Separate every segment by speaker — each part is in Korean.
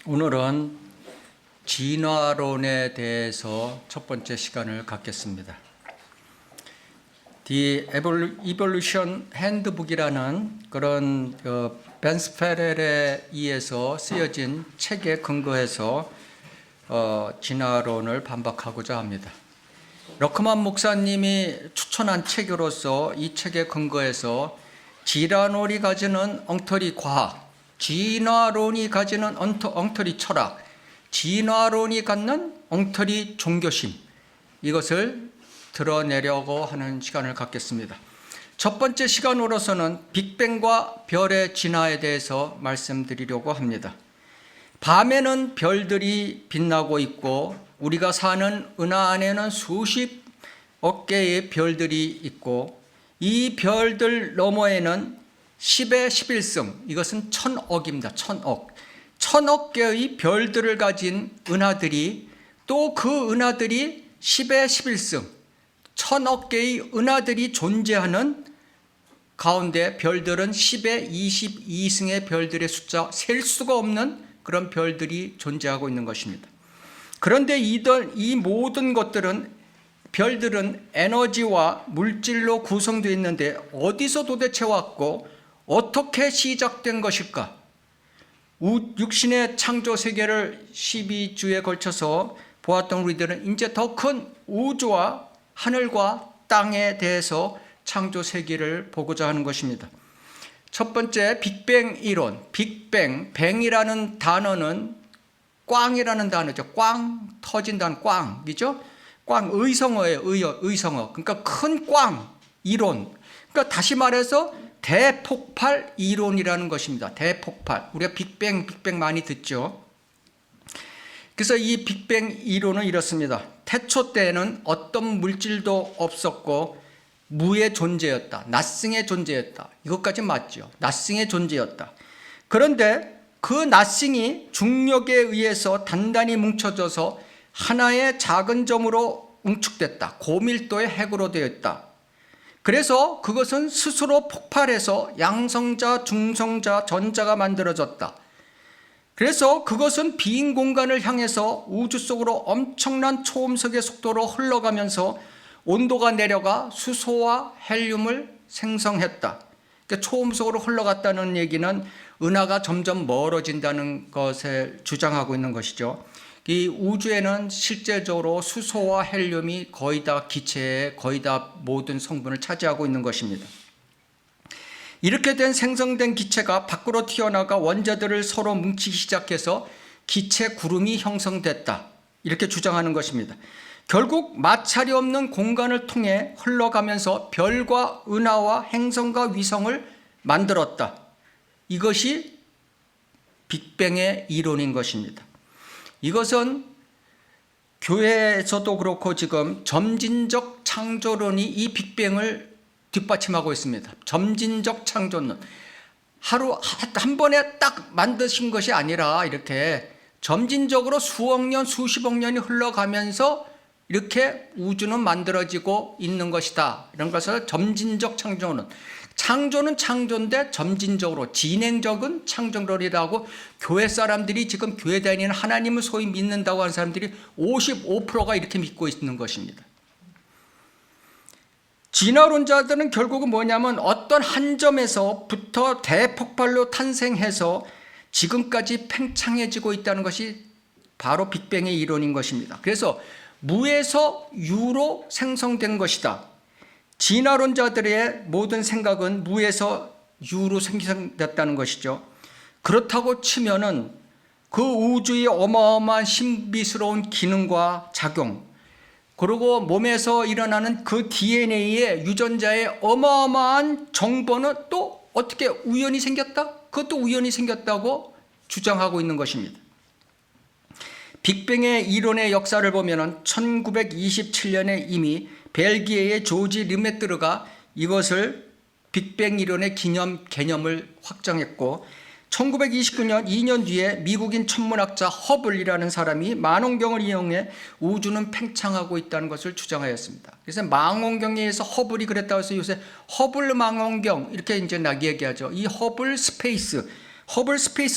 Speaker 1: 오늘은 진화론에 대해서 첫 번째 시간을 갖겠습니다. The Evolution Handbook이라는 그런 벤스 페렐에 의해서 쓰여진 책에 근거해서 진화론을 반박하고자 합니다. 러크만 목사님이 추천한 책으로서 이 책에 근거해서 진화론이 가지는 엉터리 과학, 진화론이 가지는 엉터리 철학, 진화론이 갖는 엉터리 종교심, 이것을 드러내려고 하는 시간을 갖겠습니다. 첫 번째 시간으로서는 빅뱅과 별의 진화에 대해서 말씀드리려고 합니다. 밤에는 별들이 빛나고 있고 우리가 사는 은하 안에는 수십억 개의 별들이 있고 이 별들 너머에는 10의 11승, 이것은 1000억입니다. 1000억 개의 별들을 가진 은하들이, 또 그 은하들이 10의 11승, 1000억 개의 은하들이 존재하는 가운데 별들은 10의 22승의 별들의 숫자, 셀 수가 없는 그런 별들이 존재하고 있는 것입니다. 그런데 이 모든 것들은, 별들은 에너지와 물질로 구성되어 있는데 어디서 도대체 왔고 어떻게 시작된 것일까? 육신의 창조 세계를 12주에 걸쳐서 보았던 우리들은 이제 더 큰 우주와 하늘과 땅에 대해서 창조 세계를 보고자 하는 것입니다. 첫 번째, 빅뱅 이론. 뱅이라는 단어는 꽝이라는 단어죠. 꽝, 터진다는 꽝이죠. 꽝, 의성어예요. 의성어. 그러니까 큰 꽝, 이론. 그러니까 다시 말해서 대폭발 이론이라는 것입니다. 대폭발. 우리가 빅뱅 많이 듣죠. 그래서 이 빅뱅 이론은 이렇습니다. 태초 때에는 어떤 물질도 없었고 무의 존재였다. 낫싱의 존재였다. 이것까지 맞죠. 낫싱의 존재였다. 그런데 그 낫싱이 중력에 의해서 단단히 뭉쳐져서 하나의 작은 점으로 응축됐다. 고밀도의 핵으로 되어 있다. 그래서 그것은 스스로 폭발해서 양성자, 중성자, 전자가 만들어졌다. 그래서 그것은 빈 공간을 향해서 우주 속으로 엄청난 초음속의 속도로 흘러가면서 온도가 내려가 수소와 헬륨을 생성했다. 그러니까 초음속으로 흘러갔다는 얘기는 은하가 점점 멀어진다는 것을 주장하고 있는 것이죠. 이 우주에는 실제적으로 수소와 헬륨이 거의 다 기체의 거의 다 모든 성분을 차지하고 있는 것입니다. 이렇게 된 생성된 기체가 밖으로 튀어나가 원자들을 서로 뭉치기 시작해서 기체 구름이 형성됐다. 이렇게 주장하는 것입니다. 결국 마찰이 없는 공간을 통해 흘러가면서 별과 은하와 행성과 위성을 만들었다. 이것이 빅뱅의 이론인 것입니다. 이것은 교회에서도 그렇고 지금 점진적 창조론이 이 빅뱅을 뒷받침하고 있습니다. 점진적 창조론. 하루 한 번에 딱 만드신 것이 아니라 이렇게 점진적으로 수억 년, 수십억 년이 흘러가면서 이렇게 우주는 만들어지고 있는 것이다. 이런 것을 점진적 창조론. 창조는 창조인데 점진적으로, 진행적인 창조론이라고 교회 사람들이, 지금 교회 다니는 하나님을 소위 믿는다고 하는 사람들이 55%가 이렇게 믿고 있는 것입니다. 진화론자들은 결국은 뭐냐면 어떤 한 점에서부터 대폭발로 탄생해서 지금까지 팽창해지고 있다는 것이 바로 빅뱅의 이론인 것입니다. 그래서 무에서 유로 생성된 것이다. 진화론자들의 모든 생각은 무에서 유로 생성됐다는 것이죠. 그렇다고 치면은 그 우주의 어마어마한 신비스러운 기능과 작용, 그리고 몸에서 일어나는 그 DNA의 유전자의 어마어마한 정보는 또 어떻게 우연히 생겼다? 그것도 우연히 생겼다고 주장하고 있는 것입니다. 빅뱅의 이론의 역사를 보면은 1927년에 이미 벨기에의 조지 르메트르가 이것을 빅뱅 이론의 개념을 확정했고, 1929년 2년 뒤에 미국인 천문학자 허블이라는 사람이 망원경을 이용해 우주는 팽창하고 있다는 것을 주장하였습니다. 그래서 망원경에 의해서 허블이 그랬다고 해서 요새 허블 망원경 이렇게 이제 얘기하죠. 이 허블 스페이스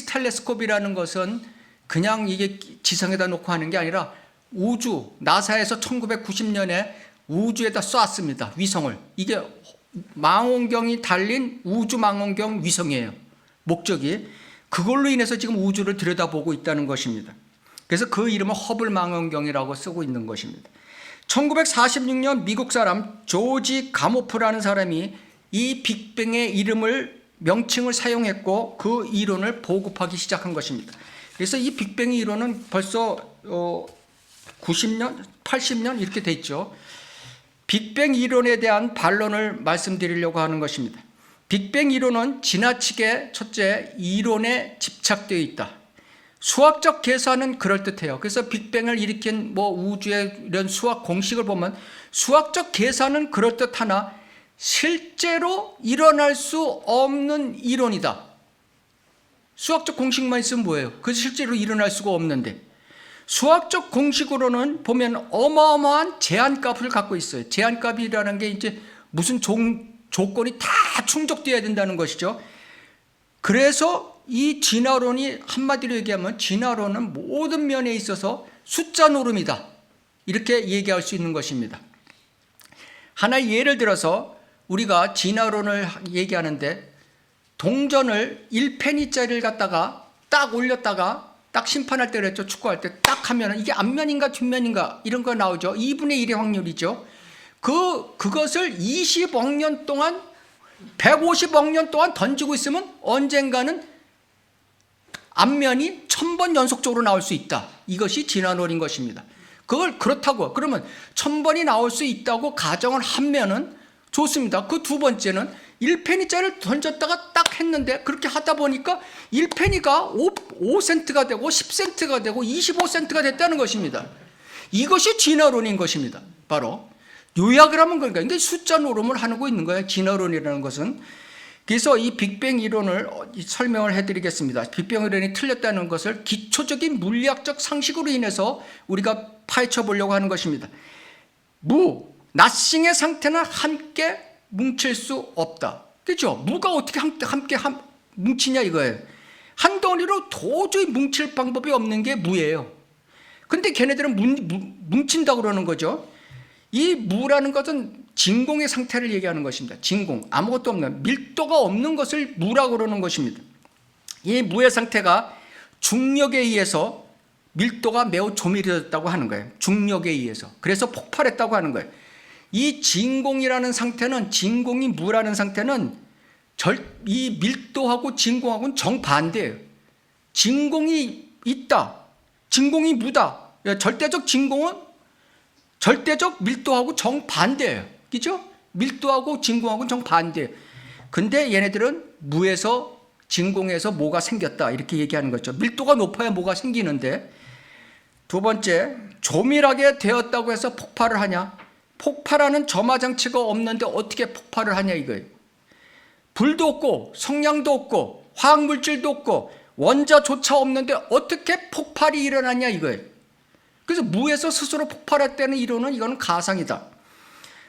Speaker 1: 텔레스콥이라는 것은 그냥 이게 지상에다 놓고 하는 게 아니라 우주, 나사에서 1990년에 우주에다 쐈습니다. 위성을. 이게 망원경이 달린 우주 망원경 위성이에요. 목적이. 그걸로 인해서 지금 우주를 들여다보고 있다는 것입니다. 그래서 그 이름을 허블 망원경이라고 쓰고 있는 것입니다. 1946년 미국 사람 조지 가모프라는 사람이 이 빅뱅의 명칭을 사용했고 그 이론을 보급하기 시작한 것입니다. 그래서 이 빅뱅의 이론은 벌써 90년, 80년 이렇게 돼 있죠. 빅뱅 이론에 대한 반론을 말씀드리려고 하는 것입니다. 빅뱅 이론은 지나치게 첫째 이론에 집착되어 있다. 수학적 계산은 그럴듯해요. 그래서 빅뱅을 일으킨 우주의 이런 수학 공식을 보면 수학적 계산은 그럴듯하나 실제로 일어날 수 없는 이론이다. 수학적 공식만 있으면 뭐예요? 그래서 실제로 일어날 수가 없는데 수학적 공식으로는 보면 어마어마한 제한값을 갖고 있어요. 제한값이라는 게 이제 무슨 조건이 다 충족돼야 된다는 것이죠. 그래서 이 진화론이 한마디로 얘기하면 진화론은 모든 면에 있어서 숫자 노름이다. 이렇게 얘기할 수 있는 것입니다. 하나의 예를 들어서 우리가 진화론을 얘기하는데 동전을 1페니짜리를 갖다가 딱 올렸다가 딱 심판할 때 그랬죠. 축구할 때 딱 하면 이게 앞면인가 뒷면인가 이런 거 나오죠. 2분의 1의 확률이죠. 그것을 20억 년 동안 150억 년 동안 던지고 있으면 언젠가는 앞면이 1000번 연속적으로 나올 수 있다. 이것이 진화론인 것입니다. 그걸 그렇다고 그러면 1000번이 나올 수 있다고 가정을 하면은 좋습니다. 그 두 번째는 1페니짜리를 던졌다가 딱 했는데 그렇게 하다 보니까 1페니가 5센트가 되고 10센트가 되고 25센트가 됐다는 것입니다. 이것이 진화론인 것입니다. 바로 요약을 하면 그러니까 이게 숫자 노름을 하고 있는 거예요. 진화론이라는 것은. 그래서 이 빅뱅 이론을 설명을 해드리겠습니다. 빅뱅 이론이 틀렸다는 것을 기초적인 물리학적 상식으로 인해서 우리가 파헤쳐 보려고 하는 것입니다. 나싱의 상태는 함께 뭉칠 수 없다. 그렇죠? 무가 어떻게 함께 뭉치냐 이거예요. 한 덩어리로 도저히 뭉칠 방법이 없는 게 무예요. 근데 걔네들은 뭉친다고 그러는 거죠. 이 무라는 것은 진공의 상태를 얘기하는 것입니다. 진공, 아무것도 없는 밀도가 없는 것을 무라고 그러는 것입니다. 이 무의 상태가 중력에 의해서 밀도가 매우 조밀해졌다고 하는 거예요. 중력에 의해서. 그래서 폭발했다고 하는 거예요. 이 진공이라는 상태는 진공이 무라는 상태는 이 밀도하고 진공하고는 정반대예요. 진공이 있다. 진공이 무다. 절대적 진공은 절대적 밀도하고 정반대예요. 그죠? 밀도하고 진공하고는 정반대예요. 근데 얘네들은 무에서 진공에서 뭐가 생겼다. 이렇게 얘기하는 거죠. 밀도가 높아야 뭐가 생기는데 두 번째, 조밀하게 되었다고 해서 폭발을 하냐? 폭발하는 점화 장치가 없는데 어떻게 폭발을 하냐 이거예요. 불도 없고 성냥도 없고 화학물질도 없고 원자조차 없는데 어떻게 폭발이 일어나냐 이거예요. 그래서 무에서 스스로 폭발했다는 이론은 이거는 가상이다.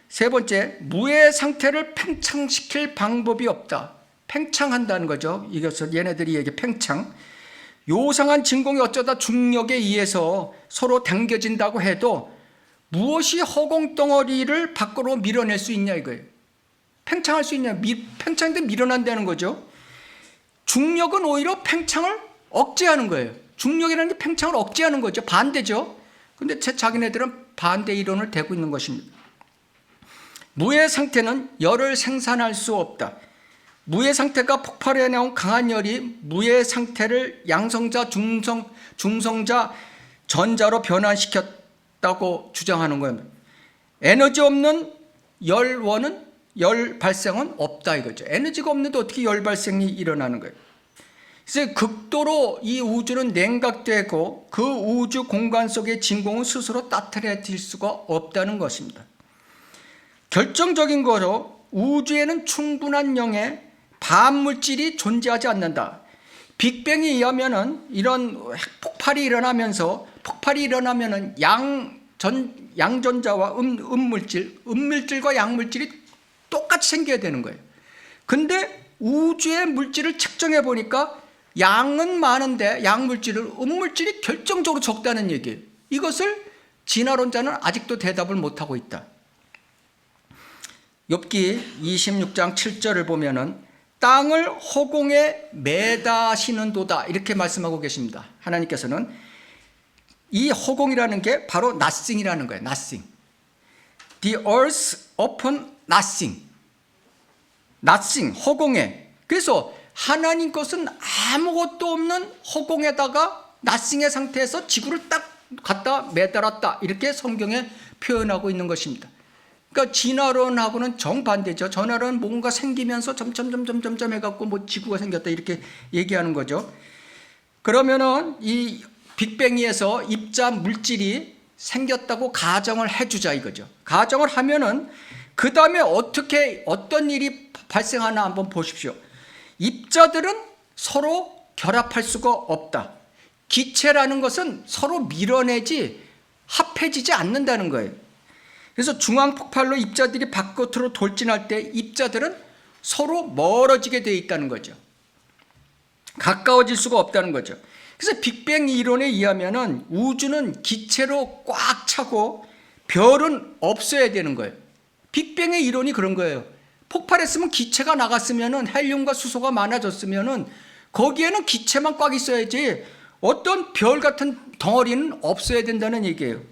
Speaker 1: 세 번째, 무의 상태를 팽창시킬 방법이 없다. 팽창한다는 거죠. 이것을 얘네들이 얘기해 팽창. 요상한 진공이 어쩌다 중력에 의해서 서로 당겨진다고 해도 무엇이 허공덩어리를 밖으로 밀어낼 수 있냐 이거예요. 팽창할 수 있냐. 팽창인데 밀어난다는 거죠. 중력은 오히려 팽창을 억제하는 거예요. 중력이라는 게 팽창을 억제하는 거죠. 반대죠. 근데 자기네들은 반대 이론을 대고 있는 것입니다. 무의 상태는 열을 생산할 수 없다. 무의 상태가 폭발해 나온 강한 열이 무의 상태를 양성자, 중성자, 전자로 변환시켰다고 주장하는 거예요. 에너지 없는 열원은 열 발생은 없다 이거죠. 에너지가 없는데 어떻게 열 발생이 일어나는 거예요. 그래서 극도로 이 우주는 냉각되고 그 우주 공간 속의 진공은 스스로 따뜻해질 수가 없다는 것입니다. 결정적인 거로 우주에는 충분한 양의 반물질이 존재하지 않는다. 빅뱅에 의하면은 이런 폭발이 일어나면은 양전자와 음물질과 양물질이 똑같이 생겨야 되는 거예요. 근데 우주의 물질을 측정해 보니까 양은 많은데 양물질은 음물질이 결정적으로 적다는 얘기예요. 이것을 진화론자는 아직도 대답을 못하고 있다. 욥기 26장 7절을 보면은 땅을 허공에 매다시는도다 이렇게 말씀하고 계십니다. 하나님께서는 이 허공이라는 게 바로 nothing이라는 거예요. nothing. The earth upon nothing. nothing, 허공에. 그래서 하나님 것은 아무것도 없는 허공에다가 nothing의 상태에서 지구를 딱 갖다 매달았다. 이렇게 성경에 표현하고 있는 것입니다. 그러니까 진화론하고는 정반대죠. 진화론은 뭔가 생기면서 점점 해갖고 뭐 지구가 생겼다 이렇게 얘기하는 거죠. 그러면은 이 빅뱅에서 입자 물질이 생겼다고 가정을 해주자 이거죠. 가정을 하면은 그 다음에 어떤 일이 발생하나 한번 보십시오. 입자들은 서로 결합할 수가 없다. 기체라는 것은 서로 밀어내지 합해지지 않는다는 거예요. 그래서 중앙폭발로 입자들이 바깥으로 돌진할 때 입자들은 서로 멀어지게 되어 있다는 거죠. 가까워질 수가 없다는 거죠. 그래서 빅뱅 이론에 의하면은 우주는 기체로 꽉 차고 별은 없어야 되는 거예요. 빅뱅의 이론이 그런 거예요. 폭발했으면 기체가 나갔으면은 헬륨과 수소가 많아졌으면은 거기에는 기체만 꽉 있어야지 어떤 별 같은 덩어리는 없어야 된다는 얘기예요.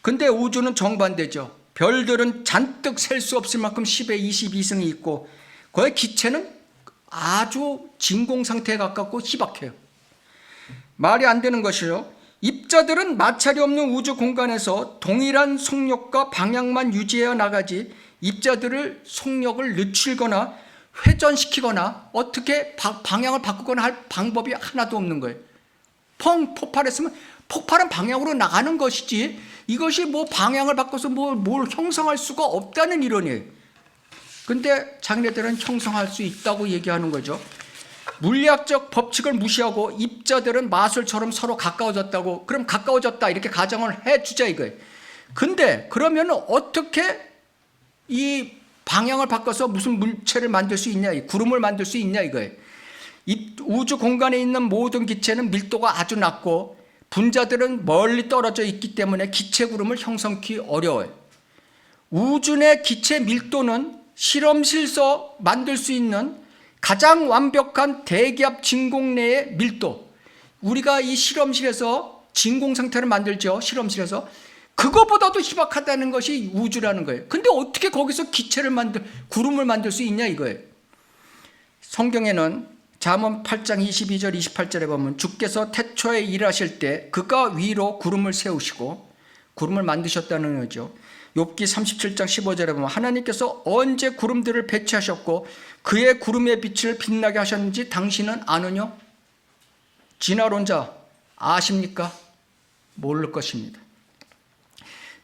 Speaker 1: 근데 우주는 정반대죠. 별들은 잔뜩 셀 수 없을 만큼 10의 22승이 있고 거의 기체는 아주 진공 상태에 가깝고 희박해요. 말이 안 되는 것이요. 입자들은 마찰이 없는 우주 공간에서 동일한 속력과 방향만 유지해 나가지 입자들을 속력을 늦추거나 회전시키거나 어떻게 방향을 바꾸거나 할 방법이 하나도 없는 거예요. 폭발했으면 폭발은 방향으로 나가는 것이지 이것이 뭐 방향을 바꿔서 뭘 형성할 수가 없다는 이론이에요. 근데 자기네들은 형성할 수 있다고 얘기하는 거죠. 물리학적 법칙을 무시하고 입자들은 마술처럼 서로 가까워졌다고, 그럼 가까워졌다 이렇게 가정을 해주자 이거예요. 근데 그러면 어떻게 이 방향을 바꿔서 무슨 물체를 만들 수 있냐, 구름을 만들 수 있냐 이거예요. 우주 공간에 있는 모든 기체는 밀도가 아주 낮고 분자들은 멀리 떨어져 있기 때문에 기체 구름을 형성하기 어려워요. 우주 내 기체 밀도는 실험실에서 만들 수 있는 가장 완벽한 대기압 진공 내의 밀도, 우리가 이 실험실에서 진공 상태를 만들죠. 실험실에서 그거보다도 희박하다는 것이 우주라는 거예요. 근데 어떻게 거기서 구름을 만들 수 있냐 이거예요. 성경에는 잠언 8장 22절 28절에 보면 주께서 태초에 일하실 때 그가 위로 구름을 세우시고 구름을 만드셨다는 거죠. 욥기 37장 15절에 보면 하나님께서 언제 구름들을 배치하셨고 그의 구름의 빛을 빛나게 하셨는지 당신은 아느뇨? 진화론자 아십니까? 모를 것입니다.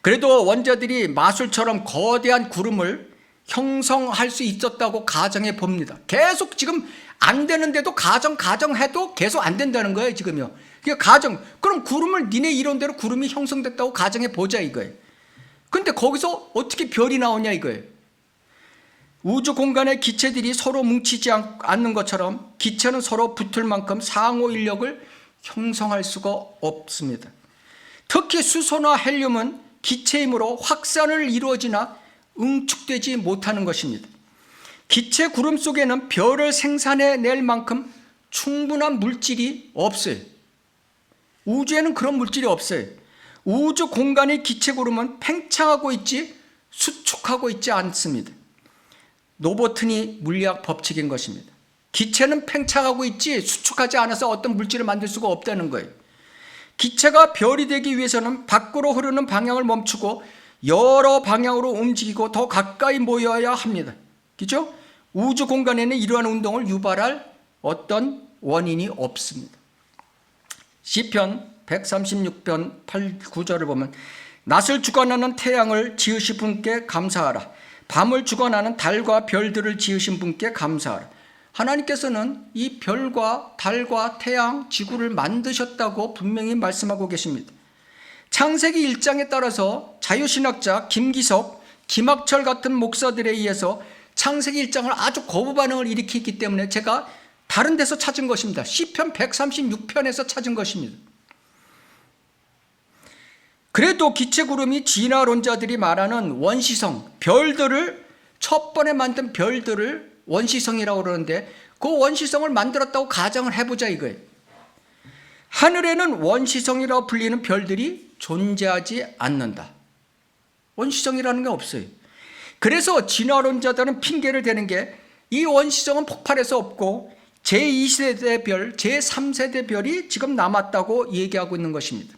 Speaker 1: 그래도 원자들이 마술처럼 거대한 구름을 형성할 수 있었다고 가정해 봅니다. 계속 지금 안 되는데도 가정해도 계속 안 된다는 거예요 지금요. 그러니까 그럼 구름을 니네 이론대로 구름이 형성됐다고 가정해 보자 이거예요. 근데 거기서 어떻게 별이 나오냐 이거예요. 우주 공간의 기체들이 서로 뭉치지 않는 것처럼 기체는 서로 붙을 만큼 상호 인력을 형성할 수가 없습니다. 특히 수소나 헬륨은 기체이므로 확산을 이루어지나 응축되지 못하는 것입니다. 기체 구름 속에는 별을 생산해낼 만큼 충분한 물질이 없어요. 우주에는 그런 물질이 없어요. 우주 공간의 기체 구름은 팽창하고 있지 수축하고 있지 않습니다. 노보튼이 물리학 법칙인 것입니다. 기체는 팽창하고 있지 수축하지 않아서 어떤 물질을 만들 수가 없다는 거예요. 기체가 별이 되기 위해서는 밖으로 흐르는 방향을 멈추고 여러 방향으로 움직이고 더 가까이 모여야 합니다. 그렇죠? 우주 공간에는 이러한 운동을 유발할 어떤 원인이 없습니다. 시편 136편 8, 9절을 보면 낮을 주관하는 태양을 지으신 분께 감사하라. 밤을 주관하는 달과 별들을 지으신 분께 감사하라. 하나님께서는 이 별과 달과 태양, 지구를 만드셨다고 분명히 말씀하고 계십니다. 창세기 1장에 따라서 자유신학자 김기석, 김학철 같은 목사들에 의해서 창세기 1장을 아주 거부 반응을 일으켰기 때문에 제가 다른 데서 찾은 것입니다. 시편 136편에서 찾은 것입니다. 그래도 기체구름이 진화론자들이 말하는 원시성, 별들을 첫 번에 만든 별들을 원시성이라고 그러는데 그 원시성을 만들었다고 가정을 해보자 이거예요. 하늘에는 원시성이라고 불리는 별들이 존재하지 않는다. 원시성이라는 게 없어요. 그래서 진화론자들은 핑계를 대는 게 이 원시성은 폭발해서 없고 제2세대 별, 제3세대 별이 지금 남았다고 얘기하고 있는 것입니다.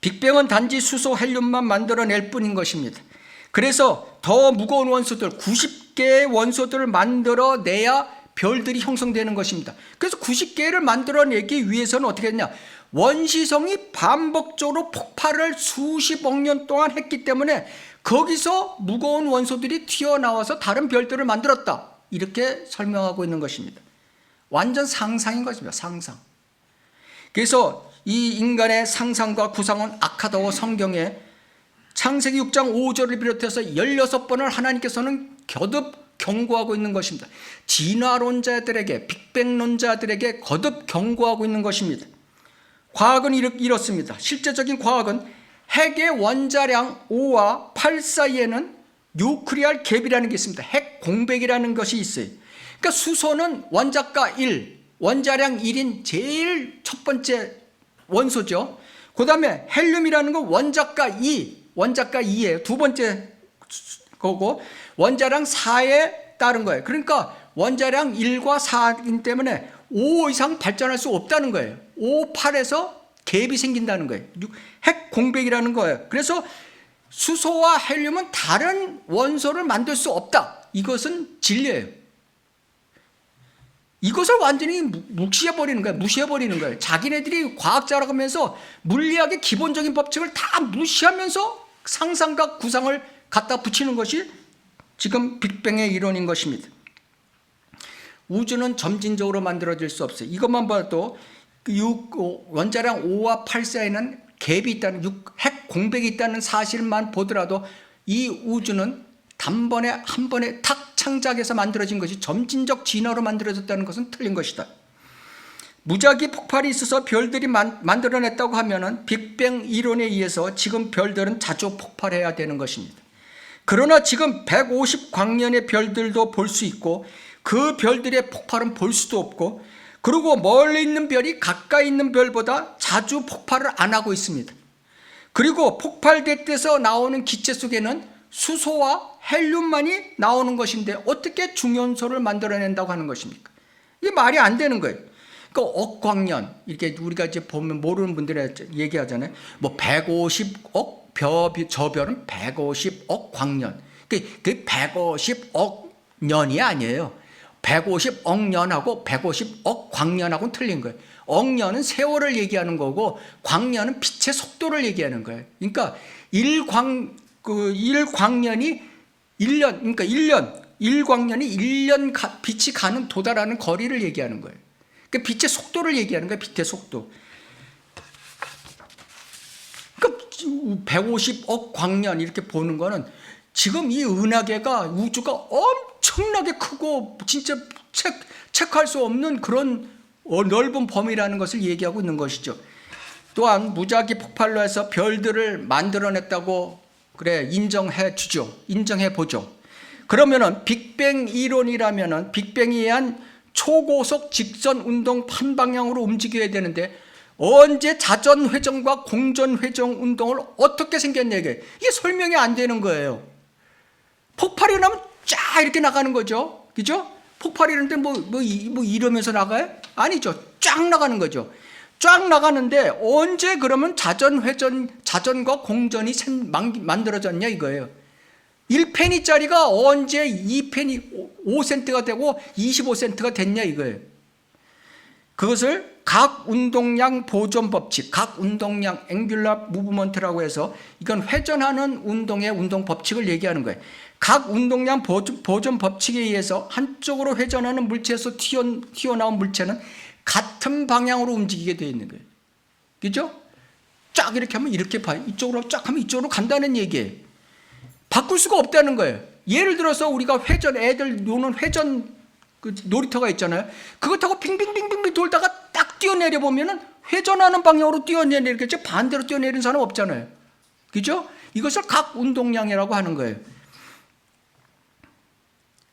Speaker 1: 빅뱅은 단지 수소 헬륨만 만들어낼 뿐인 것입니다. 그래서 더 무거운 원소들, 90개의 원소들을 만들어내야 별들이 형성되는 것입니다. 그래서 90개를 만들어내기 위해서는 어떻게 했냐? 원시성이 반복적으로 폭발을 수십억 년 동안 했기 때문에 거기서 무거운 원소들이 튀어나와서 다른 별들을 만들었다. 이렇게 설명하고 있는 것입니다. 완전 상상인 것입니다. 상상. 그래서 이 인간의 상상과 구상은 악하다고 성경에 창세기 6장 5절을 비롯해서 16번을 하나님께서는 거듭 경고하고 있는 것입니다. 진화론자들에게, 빅뱅론자들에게 거듭 경고하고 있는 것입니다. 과학은 이렇습니다. 실제적인 과학은 핵의 원자량 5와 8 사이에는 뉴클리알 갭이라는 게 있습니다. 핵 공백이라는 것이 있어요. 그러니까 수소는 원자가 1, 원자량 1인 제일 첫 번째 원소죠. 그 다음에 헬륨이라는 건 원자가 2, 원자가 2예요. 두 번째 거고 원자량 4에 따른 거예요. 그러니까 원자량 1과 4이기 때문에 5 이상 발전할 수 없다는 거예요. 5, 8에서 갭이 생긴다는 거예요. 핵 공백이라는 거예요. 그래서 수소와 헬륨은 다른 원소를 만들 수 없다. 이것은 진리예요. 이것을 완전히 무시해버리는 거예요. 무시해버리는 거예요. 자기네들이 과학자라고 하면서 물리학의 기본적인 법칙을 다 무시하면서 상상과 구상을 갖다 붙이는 것이 지금 빅뱅의 이론인 것입니다. 우주는 점진적으로 만들어질 수 없어요. 이것만 봐도 원자량 5와 8 사이에는 갭이 있다는, 핵 공백이 있다는 사실만 보더라도 이 우주는 단번에 한 번에 탁 창작해서 만들어진 것이 점진적 진화로 만들어졌다는 것은 틀린 것이다. 무작위 폭발이 있어서 별들이 만들어냈다고 하면은 빅뱅 이론에 의해서 지금 별들은 자주 폭발해야 되는 것입니다. 그러나 지금 150광년의 별들도 볼 수 있고 그 별들의 폭발은 볼 수도 없고, 그리고 멀리 있는 별이 가까이 있는 별보다 자주 폭발을 안 하고 있습니다. 그리고 폭발될 때서 나오는 기체 속에는 수소와 헬륨만이 나오는 것인데 어떻게 중연소를 만들어낸다고 하는 것입니까? 이게 말이 안 되는 거예요. 그러니까 억광년, 이렇게 우리가 이제 보면 모르는 분들이 얘기하잖아요. 뭐 150억 저 별은 150억 광년. 그 150억 년이 아니에요. 150억 년하고 150억 광년하고는 틀린 거예요. 억년은 세월을 얘기하는 거고 광년은 빛의 속도를 얘기하는 거예요. 그러니까 1광년이 1년, 그러니까 1광년이 1년 빛이 가는 도달하는 거리를 얘기하는 거예요. 그러니까 빛의 속도를 얘기하는 거예요. 빛의 속도. 그러니까 150억 광년 이렇게 보는 거는 지금 이 은하계가, 우주가 엄청나게 크고 진짜 체크할 수 없는 그런 넓은 범위라는 것을 얘기하고 있는 것이죠. 또한 무작위 폭발로 해서 별들을 만들어냈다고 그래 인정해 주죠. 인정해 보죠. 그러면은 빅뱅 이론이라면은 빅뱅에 의한 초고속 직선 운동 반방향으로 움직여야 되는데 언제 자전 회전과 공전 회전 운동을 어떻게 생겼냐, 이게 설명이 안 되는 거예요. 폭발이 나면 쫙 이렇게 나가는 거죠. 그죠? 폭발이 나는데 뭐 이러면서 나가요? 아니죠. 쫙 나가는 거죠. 쫙 나가는데 언제 그러면 자전 회전, 자전과 공전이 만들어졌냐 이거예요. 1페니짜리가 언제 2페니 5센트가 되고 25센트가 됐냐 이거예요. 그것을 각 운동량 보존 법칙, 각 운동량 앵귤러 무브먼트라고 해서 이건 회전하는 운동의 운동 법칙을 얘기하는 거예요. 각 운동량 보존 법칙에 의해서 한쪽으로 회전하는 물체에서 튀어나온 물체는 같은 방향으로 움직이게 되어 있는 거예요. 그죠? 쫙 이렇게 하면 이렇게 봐요. 이쪽으로 쫙 하면 이쪽으로 간다는 얘기예요. 바꿀 수가 없다는 거예요. 예를 들어서 우리가 회전, 애들 노는 회전 그 놀이터가 있잖아요. 그거 타고 빙빙빙빙 돌다가 딱 뛰어내려 보면은 회전하는 방향으로 뛰어내리겠지 반대로 뛰어내리는 사람 없잖아요. 그죠? 이것을 각 운동량이라고 하는 거예요.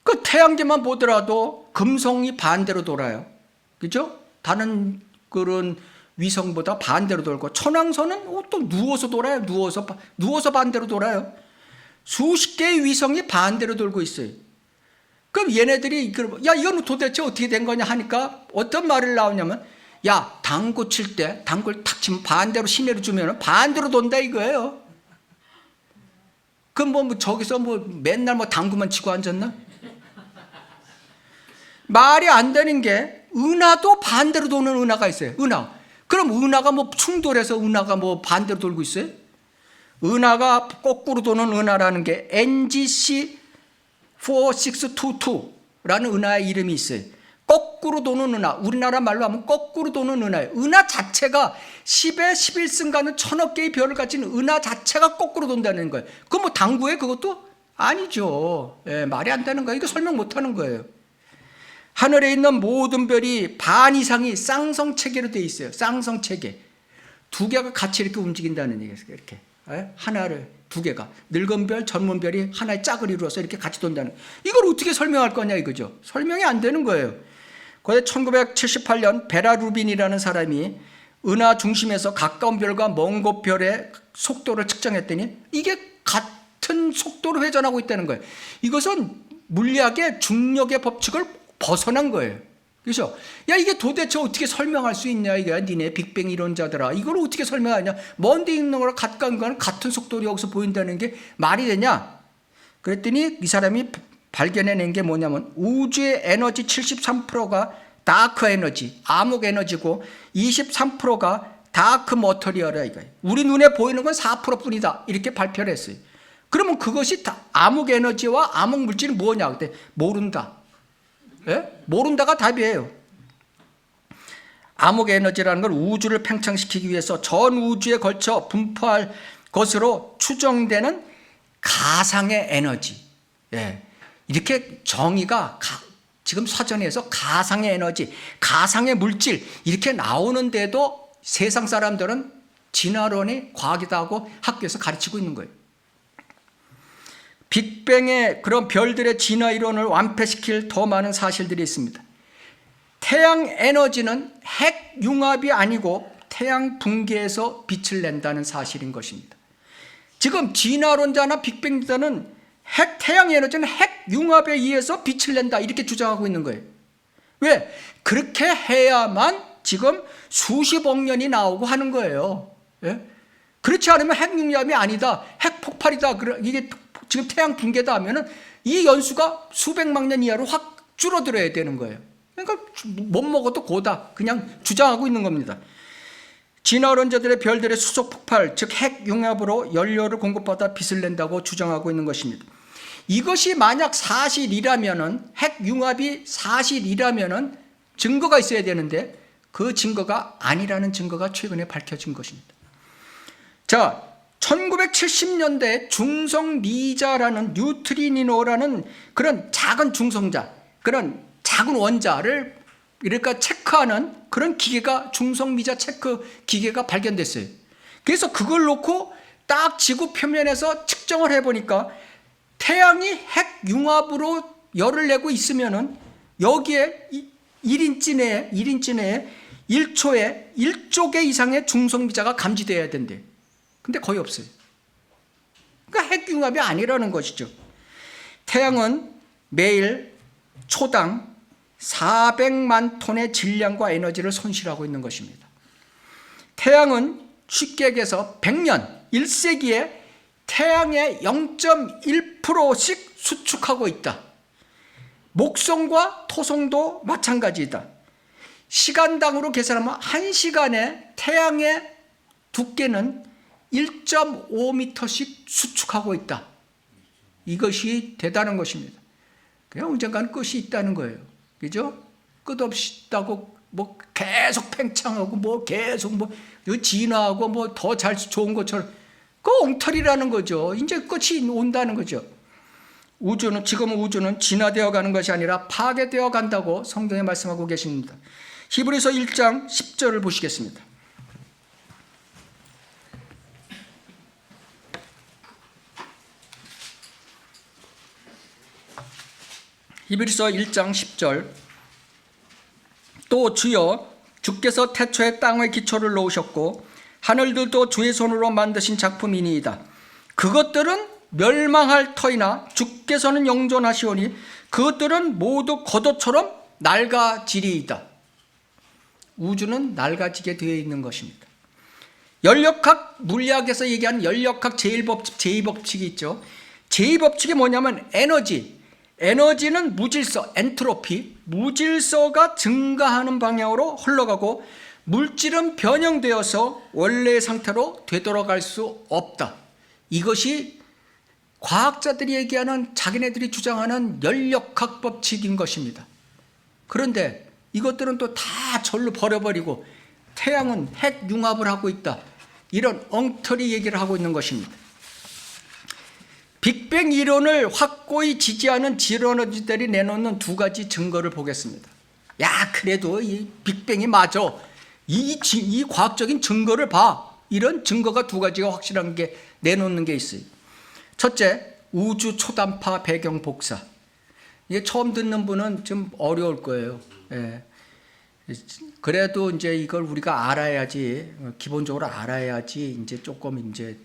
Speaker 1: 그 태양계만 보더라도 금성이 반대로 돌아요. 그죠? 다른 그런 위성보다 반대로 돌고, 천왕선은 또 누워서 돌아요. 누워서 반대로 돌아요. 수십 개의 위성이 반대로 돌고 있어요. 그럼 얘네들이 야, 이건 도대체 어떻게 된 거냐 하니까 어떤 말을 나오냐면, 야, 당구 칠 때 당구를 탁 치면 반대로 시내로 주면 반대로 돈다 이거예요. 그럼 뭐 저기서 맨날 당구만 치고 앉았나? 말이 안 되는 게, 은하도 반대로 도는 은하가 있어요. 은하. 그럼 은하가 충돌해서 은하가 반대로 돌고 있어요? 은하가 거꾸로 도는 은하라는 게 NGC 4622라는 은하의 이름이 있어요. 거꾸로 도는 은하. 우리나라 말로 하면 거꾸로 도는 은하예요. 은하 자체가 10의 11승가는 1000억 개의 별을 가진 은하 자체가 거꾸로 돈다는 거예요. 그건 당구에 그것도 아니죠. 예, 말이 안 되는 거예요. 이거 설명 못 하는 거예요. 하늘에 있는 모든 별이 반 이상이 쌍성체계로 되어 있어요. 쌍성체계. 두 개가 같이 이렇게 움직인다는 얘기예요. 이렇게. 하나를 두 개가. 늙은 별, 젊은 별이 하나의 짝을 이루어서 이렇게 같이 돈다는. 이걸 어떻게 설명할 거냐 이거죠. 설명이 안 되는 거예요. 그런데 1978년 베라 루빈이라는 사람이 은하 중심에서 가까운 별과 먼 곳 별의 속도를 측정했더니 이게 같은 속도로 회전하고 있다는 거예요. 이것은 물리학의 중력의 법칙을 벗어난 거예요. 그렇죠? 야, 이게 도대체 어떻게 설명할 수 있냐 이거야. 니네 빅뱅 이론자들아, 이걸 어떻게 설명하냐. 먼데 있는 거랑 가까운 거는 같은 속도로 여기서 보인다는 게 말이 되냐. 그랬더니 이 사람이 발견해낸 게 뭐냐면, 우주의 에너지 73%가 다크 에너지, 암흑 에너지고 23%가 다크 머터리얼이야 이거예요. 우리 눈에 보이는 건 4%뿐이다 이렇게 발표를 했어요. 그러면 그것이 다 암흑 에너지와 암흑 물질이 뭐냐 그때 모른다. 예? 모른다가 답이에요. 암흑 에너지라는 건 우주를 팽창시키기 위해서 전 우주에 걸쳐 분포할 것으로 추정되는 가상의 에너지. 예. 이렇게 정의가 지금 사전에서 가상의 에너지, 가상의 물질 이렇게 나오는데도 세상 사람들은 진화론이 과학이다 하고 학교에서 가르치고 있는 거예요. 빅뱅의 그런 별들의 진화 이론을 완패시킬 더 많은 사실들이 있습니다. 태양 에너지는 핵 융합이 아니고 태양 붕괴에서 빛을 낸다는 사실인 것입니다. 지금 진화론자나 빅뱅자는 태양 에너지는 핵 융합에 의해서 빛을 낸다 이렇게 주장하고 있는 거예요. 왜? 그렇게 해야만 지금 수십억 년이 나오고 하는 거예요. 예? 그렇지 않으면 핵 융합이 아니다, 핵 폭발이다, 이게 지금 태양 붕괴다 하면은 이 연수가 수백만 년 이하로 확 줄어들어야 되는 거예요. 그러니까 못 먹어도 고다 그냥 주장하고 있는 겁니다. 진화론자들의 별들의 수소 폭발, 즉 핵 융합으로 연료를 공급받아 빛을 낸다고 주장하고 있는 것입니다. 이것이 만약 사실이라면은, 핵 융합이 사실이라면은 증거가 있어야 되는데 그 증거가 아니라는 증거가 최근에 밝혀진 것입니다. 자, 1970년대 중성 미자라는 뉴트리노라는 그런 작은 중성자, 그런 작은 원자를 이렇게 체크하는 그런 기계가, 중성 미자 체크 기계가 발견됐어요. 그래서 그걸 놓고 딱 지구 표면에서 측정을 해보니까 태양이 핵 융합으로 열을 내고 있으면은 여기에 1인치 내에 1초에 1조 개 이상의 중성 미자가 감지되어야 된대. 근데 거의 없어요. 그러니까 핵 융합이 아니라는 것이죠. 태양은 매일 초당 400만 톤의 질량과 에너지를 손실하고 있는 것입니다. 태양은 쉽게 얘기해서 100년, 1세기에 태양의 0.1%씩 수축하고 있다. 목성과 토성도 마찬가지이다. 시간당으로 계산하면 1시간에 태양의 두께는 1.5m씩 수축하고 있다. 이것이 대단한 것입니다. 그냥 언젠가는 끝이 있다는 거예요. 그죠? 끝없이 있다고 계속 팽창하고 계속 진화하고 더 잘 좋은 것처럼 그 엉터리라는 거죠. 이제 끝이 온다는 거죠. 지금은 우주는 진화되어 가는 것이 아니라 파괴되어 간다고 성경에 말씀하고 계십니다. 히브리서 1장 10절을 보시겠습니다. 히브리서 1장 10절. 또 주여 주께서 태초에 땅의 기초를 놓으셨고 하늘들도 주의 손으로 만드신 작품이니이다. 그것들은 멸망할 터이나 주께서는 영존하시오니 그것들은 모두 겉옷처럼 낡아지리이다. 우주는 낡아지게 되어 있는 것입니다. 연력학 물리학에서 얘기하는 연력학 제2법칙이 있죠. 제2법칙이 뭐냐면 에너지는 무질서, 엔트로피, 무질서가 증가하는 방향으로 흘러가고 물질은 변형되어서 원래의 상태로 되돌아갈 수 없다. 이것이 과학자들이 얘기하는, 자기네들이 주장하는 연력학 법칙인 것입니다. 그런데 이것들은 또 다 절로 버려버리고 태양은 핵 융합을 하고 있다. 이런 엉터리 얘기를 하고 있는 것입니다. 빅뱅 이론을 확고히 지지하는 지론어들이 내놓는 두 가지 증거를 보겠습니다. 야, 그래도 이 빅뱅이 맞아. 이 과학적인 증거를 봐. 이런 증거가 두 가지가 확실한 게 내놓는 게 있어요. 첫째, 우주 초단파 배경 복사. 이게 처음 듣는 분은 좀 어려울 거예요. 예. 그래도 이제 이걸 우리가 알아야지, 기본적으로 알아야지 이제 조금 이제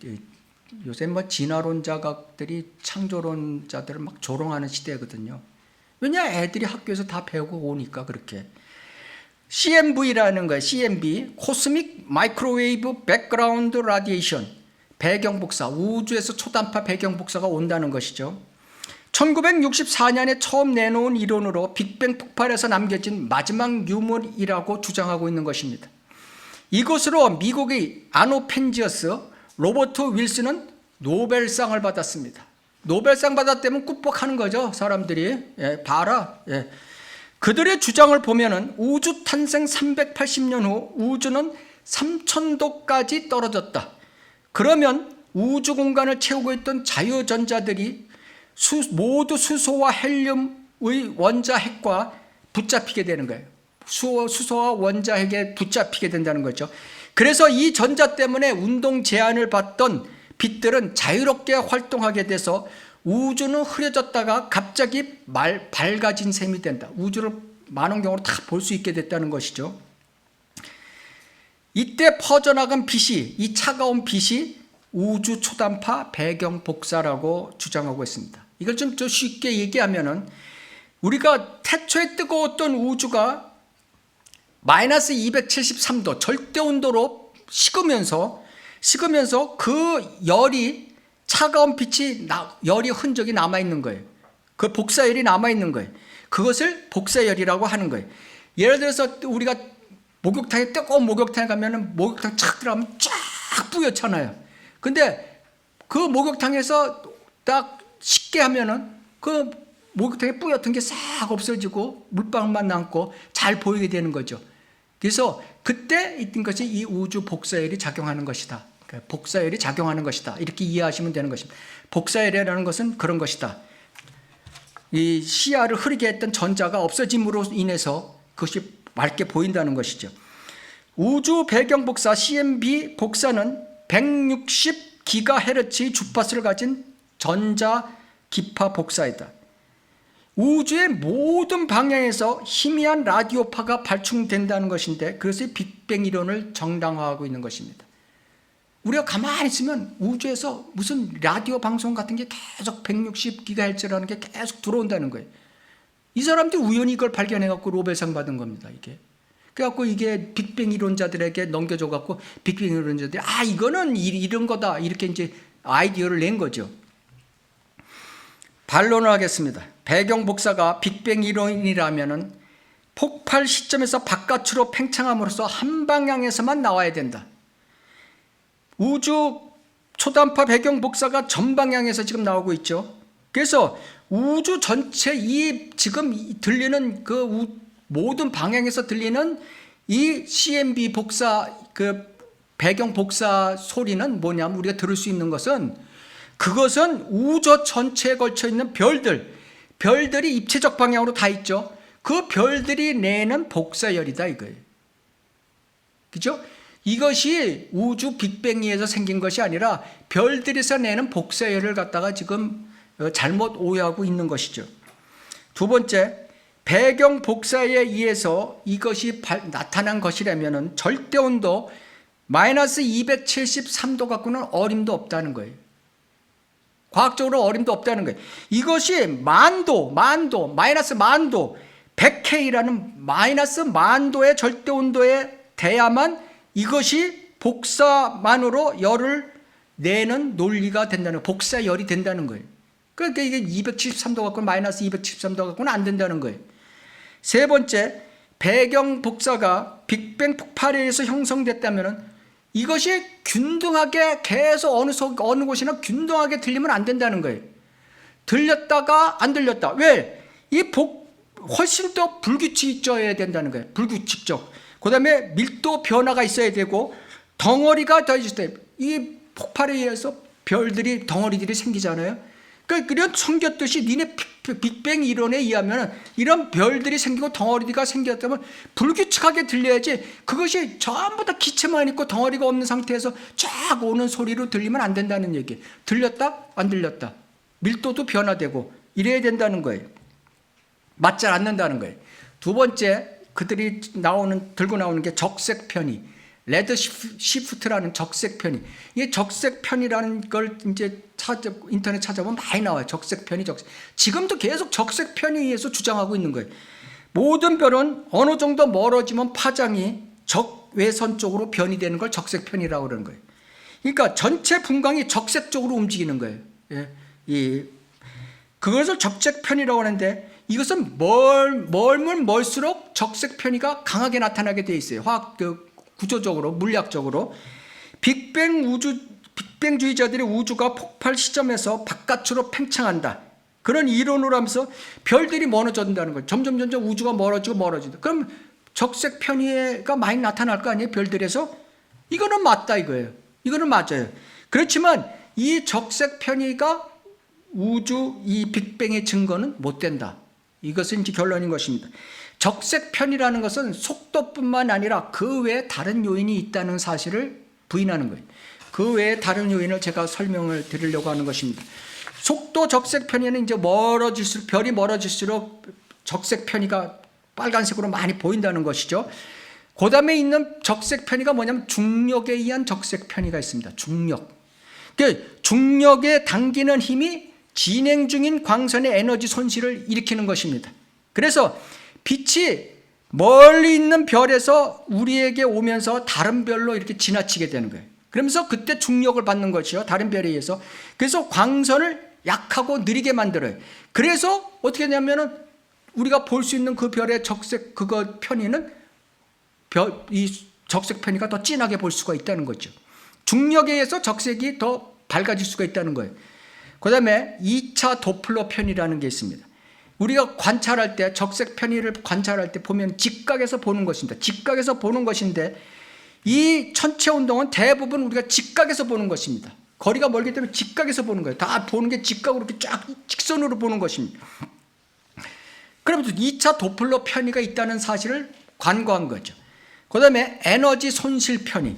Speaker 1: 요새 뭐 진화론자들이 창조론자들을 막 조롱하는 시대거든요. 왜냐, 애들이 학교에서 다 배우고 오니까 그렇게. CMV라는 거예요. CMV, Cosmic Microwave Background Radiation, 배경 복사, 우주에서 초단파 배경 복사가 온다는 것이죠. 1964년에 처음 내놓은 이론으로 빅뱅 폭발에서 남겨진 마지막 유물이라고 주장하고 있는 것입니다. 이것으로 미국의 아노펜지어스, 로버트 윌슨은 노벨상을 받았습니다. 노벨상 받았다면 꾹뻑하는 거죠, 사람들이. 예, 봐라. 예. 그들의 주장을 보면은 우주 탄생 380년 후 우주는 3000도까지 떨어졌다. 그러면 우주 공간을 채우고 있던 자유전자들이 모두 수소와 헬륨의 원자핵과 붙잡히게 되는 거예요. 수소와 원자핵에 붙잡히게 된다는 거죠. 그래서 이 전자 때문에 운동 제한을 받던 빛들은 자유롭게 활동하게 돼서 우주는 흐려졌다가 갑자기 밝아진 셈이 된다. 우주를 만원경으로 다 볼 수 있게 됐다는 것이죠. 이때 퍼져나간 빛이, 이 차가운 빛이 우주 초단파 배경 복사라고 주장하고 있습니다. 이걸 좀 쉽게 얘기하면은 우리가 태초에 뜨거웠던 우주가 마이너스 273도 절대 온도로 식으면서 그 열이, 차가운 빛이 열이 흔적이 남아있는 거예요. 그 복사열이 남아있는 거예요. 그것을 복사열이라고 하는 거예요. 예를 들어서 우리가 목욕탕에, 뜨거운 목욕탕에 가면은 목욕탕 착 들어가면 쫙 뿌옇잖아요. 근데 그 목욕탕에서 딱 쉽게 하면은 그 목욕탕에 뿌옇던 게 싹 없어지고 물방울만 남고 잘 보이게 되는 거죠. 그래서 그때 있던 것이 이 우주 복사열이 작용하는 것이다. 복사열이 작용하는 것이다. 이렇게 이해하시면 되는 것입니다. 복사열이라는 것은 그런 것이다. 이 시야를 흐리게 했던 전자가 없어짐으로 인해서 그것이 맑게 보인다는 것이죠. 우주 배경 복사 CMB 복사는 160GHz의 주파수를 가진 전자 기파 복사이다. 우주의 모든 방향에서 희미한 라디오파가 발충된다는 것인데 그것이 빅뱅 이론을 정당화하고 있는 것입니다. 우리가 가만히 있으면 우주에서 무슨 라디오 방송 같은 게 계속 160GHz라는 게 계속 들어온다는 거예요. 이 사람들이 우연히 이걸 발견해갖고 노벨상 받은 겁니다. 이게. 그래갖고 이게 빅뱅 이론자들에게 넘겨줘갖고 빅뱅 이론자들이 이거는 이런 거다. 이렇게 이제 아이디어를 낸 거죠. 반론을 하겠습니다. 배경 복사가 빅뱅 이론이라면은 폭발 시점에서 바깥으로 팽창함으로써 한 방향에서만 나와야 된다. 우주 초단파 배경 복사가 전 방향에서 지금 나오고 있죠. 그래서 우주 전체 이 지금 들리는 그 모든 방향에서 들리는 이 CMB 복사 그 배경 복사 소리는 뭐냐면 우리가 들을 수 있는 것은 그것은 우주 전체에 걸쳐 있는 별들이 입체적 방향으로 다 있죠. 그 별들이 내는 복사열이다 이거예요. 그죠? 이것이 우주 빅뱅에서 생긴 것이 아니라 별들에서 내는 복사열을 갖다가 지금 잘못 오해하고 있는 것이죠. 두 번째, 배경 복사에 의해서 이것이 나타난 것이라면 절대 온도 마이너스 273도 갖고는 어림도 없다는 거예요. 과학적으로 어림도 없다는 거예요. 이것이 만도, 마이너스 만도, 100K라는 마이너스 만도의 절대 온도에 돼야만 이것이 복사만으로 열을 내는 논리가 된다는 거예요. 복사열이 된다는 거예요. 그러니까 이게 273도 갖고 마이너스 273도 갖고는 안 된다는 거예요. 세 번째, 배경 복사가 빅뱅 폭발에 의해서 형성됐다면 이것이 균등하게 계속 어느 곳이나 균등하게 들리면 안 된다는 거예요. 들렸다가 안 들렸다. 왜? 훨씬 더 불규칙적이어야 된다는 거예요. 불규칙적. 그 다음에 밀도 변화가 있어야 되고 덩어리가 더 있을 때 이 폭발에 의해서 덩어리들이 생기잖아요. 그러니까 그런 생겼듯이 니네 빅뱅 이론에 의하면 이런 별들이 생기고 덩어리가 생겼다면 불규칙하게 들려야지 그것이 전부 다 기체만 있고 덩어리가 없는 상태에서 쫙 오는 소리로 들리면 안 된다는 얘기예요. 들렸다? 안 들렸다. 밀도도 변화되고 이래야 된다는 거예요. 맞지 않는다는 거예요. 두 번째, 그들이 들고 나오는 게 적색 편의. 레드 시프트라는 적색 편의. 이 적색 편의라는 걸 이제 인터넷 찾아보면 많이 나와요. 적색 편의, 지금도 계속 적색 편의에 의해서 주장하고 있는 거예요. 모든 별은 어느 정도 멀어지면 파장이 적외선 쪽으로 변이되는 걸 적색 편의라고 그러는 거예요. 그러니까 전체 분광이 적색 쪽으로 움직이는 거예요. 그것을 적색 편의라고 하는데 이것은 멀면 멀수록 적색 편의가 강하게 나타나게 되어 있어요. 구조적으로, 물리학적으로. 빅뱅주의자들이 우주가 폭발 시점에서 바깥으로 팽창한다. 그런 이론으로 하면서 별들이 멀어진다는 거예요. 점점 우주가 멀어진다. 그럼 적색 편의가 많이 나타날 거 아니에요? 별들에서? 이거는 맞다 이거예요. 이거는 맞아요. 그렇지만 이 적색 편의가 이 빅뱅의 증거는 못 된다. 이것은 이제 결론인 것입니다. 적색 편이라는 것은 속도뿐만 아니라 그 외에 다른 요인이 있다는 사실을 부인하는 거예요. 그 외에 다른 요인을 제가 설명을 드리려고 하는 것입니다. 속도 적색 편의는 이제 별이 멀어질수록 적색 편의가 빨간색으로 많이 보인다는 것이죠. 그 다음에 있는 적색 편의가 뭐냐면 중력에 의한 적색 편의가 있습니다. 중력에 당기는 힘이 진행 중인 광선의 에너지 손실을 일으키는 것입니다. 그래서 빛이 멀리 있는 별에서 우리에게 오면서 다른 별로 이렇게 지나치게 되는 거예요. 그러면서 그때 중력을 받는 것이요. 다른 별에 의해서. 그래서 광선을 약하고 느리게 만들어요. 그래서 어떻게 되냐면은 우리가 볼 수 있는 그 별의 적색 편의는 이 적색 편의가 더 진하게 볼 수가 있다는 거죠. 중력에 의해서 적색이 더 밝아질 수가 있다는 거예요. 그 다음에 2차 도플러 편의라는 게 있습니다. 우리가 관찰할 때 적색 편의를 관찰할 때 보면 직각에서 보는 것입니다. 직각에서 보는 것인데 이 천체 운동은 대부분 우리가 직각에서 보는 것입니다. 거리가 멀기 때문에 직각에서 보는 거예요. 다 보는 게 직각으로 이렇게 쫙 직선으로 보는 것입니다. 그러면서 2차 도플러 편의가 있다는 사실을 관고한 거죠. 그 다음에 에너지 손실 편의.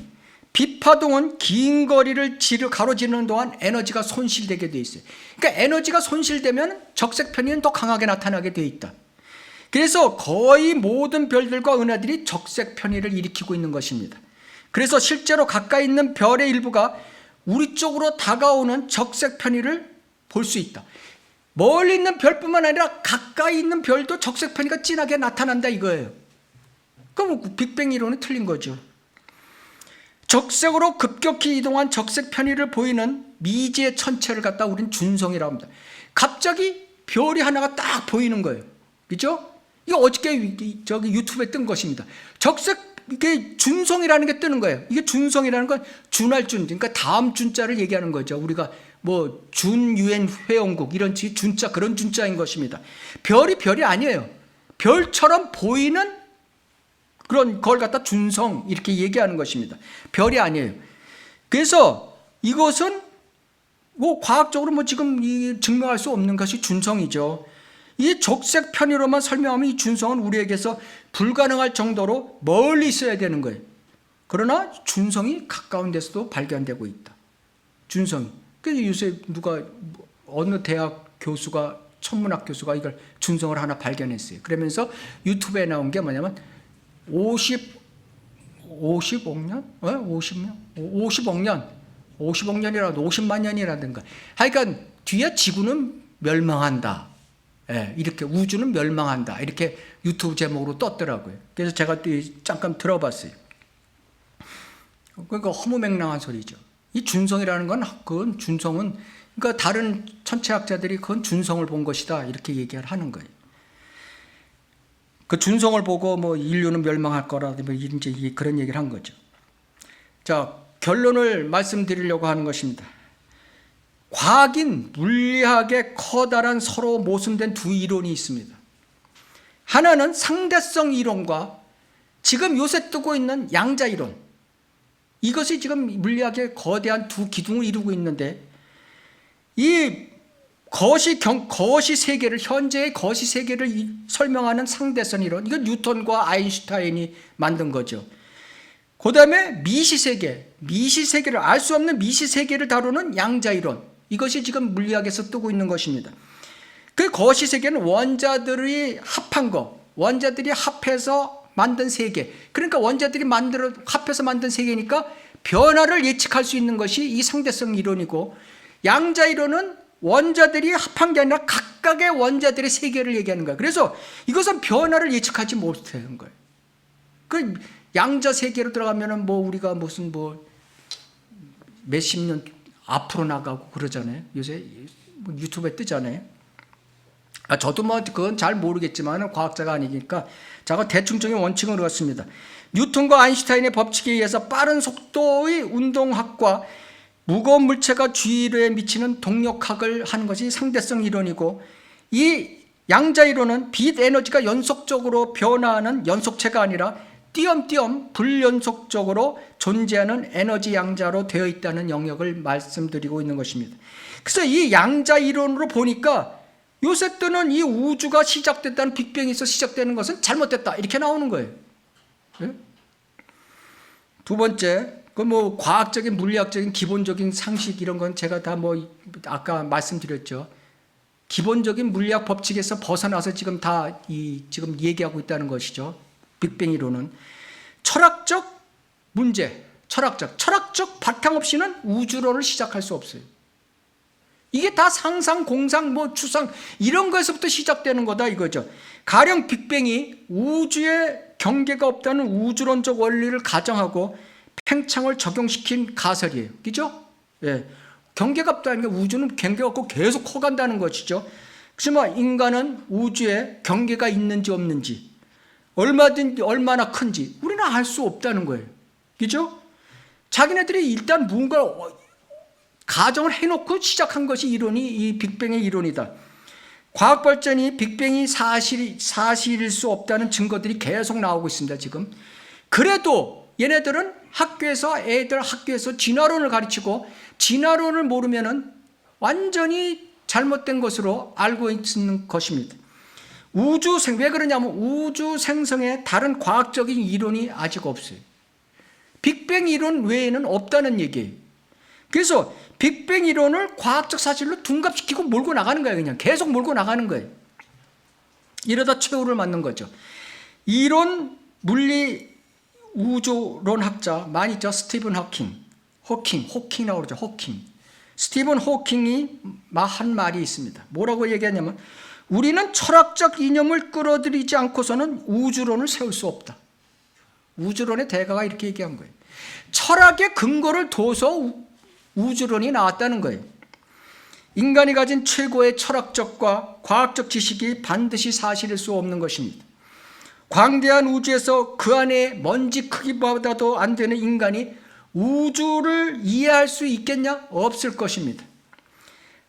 Speaker 1: 빛파동은 긴 거리를 가로지르는 동안 에너지가 손실되게 되어 있어요. 그러니까 에너지가 손실되면 적색 편의는 더 강하게 나타나게 되어 있다. 그래서 거의 모든 별들과 은하들이 적색 편의를 일으키고 있는 것입니다. 그래서 실제로 가까이 있는 별의 일부가 우리 쪽으로 다가오는 적색 편의를 볼 수 있다. 멀리 있는 별뿐만 아니라 가까이 있는 별도 적색 편의가 진하게 나타난다 이거예요. 그럼 빅뱅 이론은 틀린 거죠. 적색으로 급격히 이동한 적색 편의를 보이는 미지의 천체를 갖다 우리는 준성이라고 합니다. 갑자기 별이 하나가 딱 보이는 거예요. 그죠? 이거 어저께 유튜브에 뜬 것입니다. 이게 준성이라는 게 뜨는 거예요. 이게 준성이라는 건 준할 준, 그러니까 다음 준자를 얘기하는 거죠. 우리가 뭐 준유엔 회원국 이런 준자, 그런 준자인 것입니다. 별이 아니에요. 별처럼 보이는 걸 갖다 준성 이렇게 얘기하는 것입니다. 별이 아니에요. 그래서 이것은 뭐 과학적으로 뭐 지금 증명할 수 없는 것이 준성이죠. 이 족색 편의로만 설명하면 이 준성은 우리에게서 불가능할 정도로 멀리 있어야 되는 거예요. 그러나 준성이 가까운 데서도 발견되고 있다. 준성이. 그래서 요새 누가 어느 대학 교수가 천문학 교수가 이걸 준성을 하나 발견했어요. 그러면서 유튜브에 나온 게 뭐냐면 50억 년? 50억 년? 50억 년이라도 50만 년이라든가. 하여간 뒤에 지구는 멸망한다. 예, 이렇게 우주는 멸망한다. 이렇게 유튜브 제목으로 떴더라고요. 그래서 제가 또 잠깐 들어봤어요. 그러니까 허무맹랑한 소리죠. 이 준성이라는 건 그건 준성은 그러니까 다른 천체학자들이 그건 준성을 본 것이다 이렇게 얘기를 하는 거예요. 그 준성을 보고 뭐 인류는 멸망할 거라 이제 그런 얘기를 한 거죠. 자, 결론을 말씀드리려고 하는 것입니다. 과학인 물리학에 커다란 서로 모순된 두 이론이 있습니다. 하나는 상대성 이론과 지금 요새 뜨고 있는 양자 이론. 이것이 지금 물리학의 거대한 두 기둥을 이루고 있는데 이 거시 세계를 현재의 거시 세계를 설명하는 상대성 이론 이건 뉴턴과 아인슈타인이 만든 거죠. 그 다음에 미시세계를 알 수 없는 미시세계를 다루는 양자 이론 이것이 지금 물리학에서 뜨고 있는 것입니다. 그 거시 세계는 원자들이 합한 거 원자들이 합해서 만든 세계 그러니까 원자들이 합해서 만든 세계니까 변화를 예측할 수 있는 것이 이 상대성 이론이고 양자 이론은 원자들이 합한 게 아니라 각각의 원자들의 세계를 얘기하는 거예요. 그래서 이것은 변화를 예측하지 못하는 거예요. 그 양자 세계로 들어가면은 뭐 우리가 무슨 뭐 몇십 년 앞으로 나가고 그러잖아요. 요새 유튜브에 뜨잖아요. 저도 뭐 그건 잘 모르겠지만 과학자가 아니니까 제가 대충적인 원칙을 그렇습니다. 뉴턴과 아인슈타인의 법칙에 의해서 빠른 속도의 운동학과 무거운 물체가 주위에 미치는 동력학을 하는 것이 상대성 이론이고 이 양자 이론은 빛 에너지가 연속적으로 변화하는 연속체가 아니라 띄엄띄엄 불연속적으로 존재하는 에너지 양자로 되어 있다는 영역을 말씀드리고 있는 것입니다. 그래서 이 양자 이론으로 보니까 요새 뜨는 이 우주가 시작됐다는 빅뱅에서 시작되는 것은 잘못됐다 이렇게 나오는 거예요. 네? 두 번째 그 뭐 과학적인 물리학적인 기본적인 상식 이런 건 제가 다 뭐 아까 말씀드렸죠. 기본적인 물리학 법칙에서 벗어나서 지금 다 지금 얘기하고 있다는 것이죠. 빅뱅 이론은 철학적 문제, 철학적 바탕 없이는 우주론을 시작할 수 없어요. 이게 다 상상, 공상, 뭐 추상 이런 거에서부터 시작되는 거다 이거죠. 가령 빅뱅이 우주에 경계가 없다는 우주론적 원리를 가정하고 팽창을 적용시킨 가설이에요. 그죠? 예. 경계가 없다는 게 우주는 경계가 없고 계속 커간다는 것이죠. 그렇지만 인간은 우주에 경계가 있는지 없는지 얼마든지 얼마나 큰지 우리는 알 수 없다는 거예요. 그죠? 자기네들이 일단 뭔가 가정을 해놓고 시작한 것이 이 빅뱅의 이론이다. 과학 발전이 빅뱅이 사실일 수 없다는 증거들이 계속 나오고 있습니다. 지금. 그래도 얘네들은 학교에서 진화론을 가르치고 진화론을 모르면은 완전히 잘못된 것으로 알고 있는 것입니다. 왜 그러냐면 우주 생성에 다른 과학적인 이론이 아직 없어요. 빅뱅 이론 외에는 없다는 얘기예요. 그래서 빅뱅 이론을 과학적 사실로 둔갑시키고 몰고 나가는 거예요. 그냥 계속 몰고 나가는 거예요. 이러다 최후를 맞는 거죠. 이론 물리 우주론학자 많이 있죠. 스티븐 호킹이라고 그러죠. 스티븐 호킹이 한 말이 있습니다. 뭐라고 얘기하냐면 우리는 철학적 이념을 끌어들이지 않고서는 우주론을 세울 수 없다. 우주론의 대가가 이렇게 얘기한 거예요. 철학의 근거를 둬서 우주론이 나왔다는 거예요. 인간이 가진 최고의 철학적과 과학적 지식이 반드시 사실일 수 없는 것입니다. 광대한 우주에서 그 안에 먼지 크기보다도 안 되는 인간이 우주를 이해할 수 있겠냐? 없을 것입니다.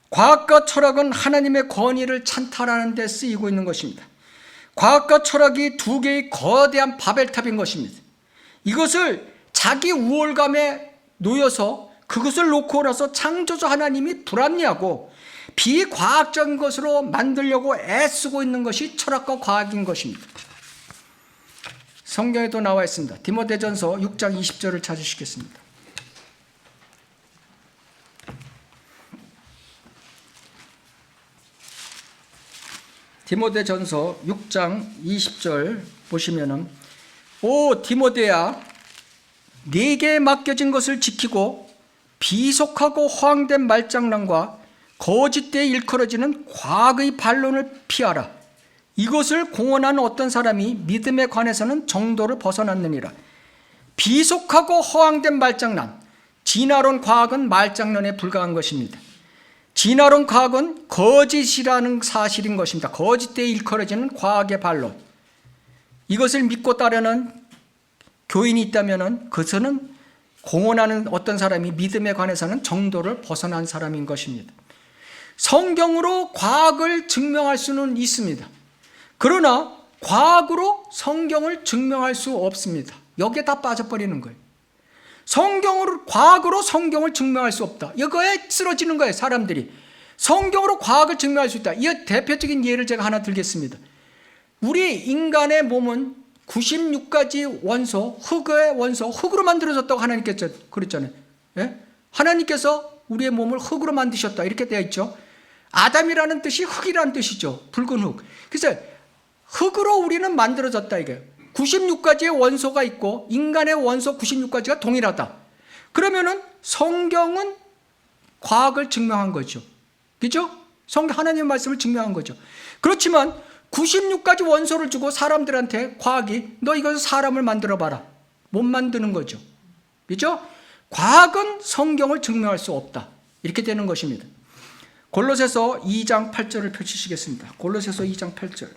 Speaker 1: 과학과 철학은 하나님의 권위를 찬탈하는 데 쓰이고 있는 것입니다. 과학과 철학이 두 개의 거대한 바벨탑인 것입니다. 이것을 자기 우월감에 놓여서 그것을 놓고 나서 창조주 하나님이 불합리하고 비과학적인 것으로 만들려고 애쓰고 있는 것이 철학과 과학인 것입니다. 성경에도 나와 있습니다. 디모데전서 6장 20절을 찾으시겠습니다. 디모데전서 6장 20절 보시면은 오 디모데야 네게 맡겨진 것을 지키고 비속하고 허황된 말장난과 거짓되이 일컬어지는 과학의 반론을 피하라. 이것을 공언한 어떤 사람이 믿음에 관해서는 정도를 벗어났느니라. 비속하고 허황된 말장난, 진화론 과학은 말장난에 불과한 것입니다. 진화론 과학은 거짓이라는 사실인 것입니다. 거짓되이 일컬어지는 과학의 반론. 이것을 믿고 따르는 교인이 있다면 그것은 공언하는 어떤 사람이 믿음에 관해서는 정도를 벗어난 사람인 것입니다. 성경으로 과학을 증명할 수는 있습니다. 그러나 과학으로 성경을 증명할 수 없습니다. 여기에 다 빠져버리는 거예요. 과학으로 성경을 증명할 수 없다. 이거에 쓰러지는 거예요, 사람들이. 성경으로 과학을 증명할 수 있다. 이 대표적인 예를 제가 하나 들겠습니다. 우리 인간의 몸은 96가지 원소, 흙의 원소, 흙으로 만들어졌다고 하나님께서 그랬잖아요. 예? 하나님께서 우리의 몸을 흙으로 만드셨다. 이렇게 되어 있죠. 아담이라는 뜻이 흙이라는 뜻이죠. 붉은 흙. 그래서 흙으로 우리는 만들어졌다. 이게 96가지의 원소가 있고 인간의 원소 96가지가 동일하다. 그러면은 성경은 과학을 증명한 거죠. 그죠? 성경 하나님의 말씀을 증명한 거죠. 그렇지만 96가지 원소를 주고 사람들한테 과학이 너 이것을 사람을 만들어 봐라. 못 만드는 거죠. 그죠? 과학은 성경을 증명할 수 없다. 이렇게 되는 것입니다. 골로새서 2장 8절을 펼치시겠습니다. 골로새서 2장 8절.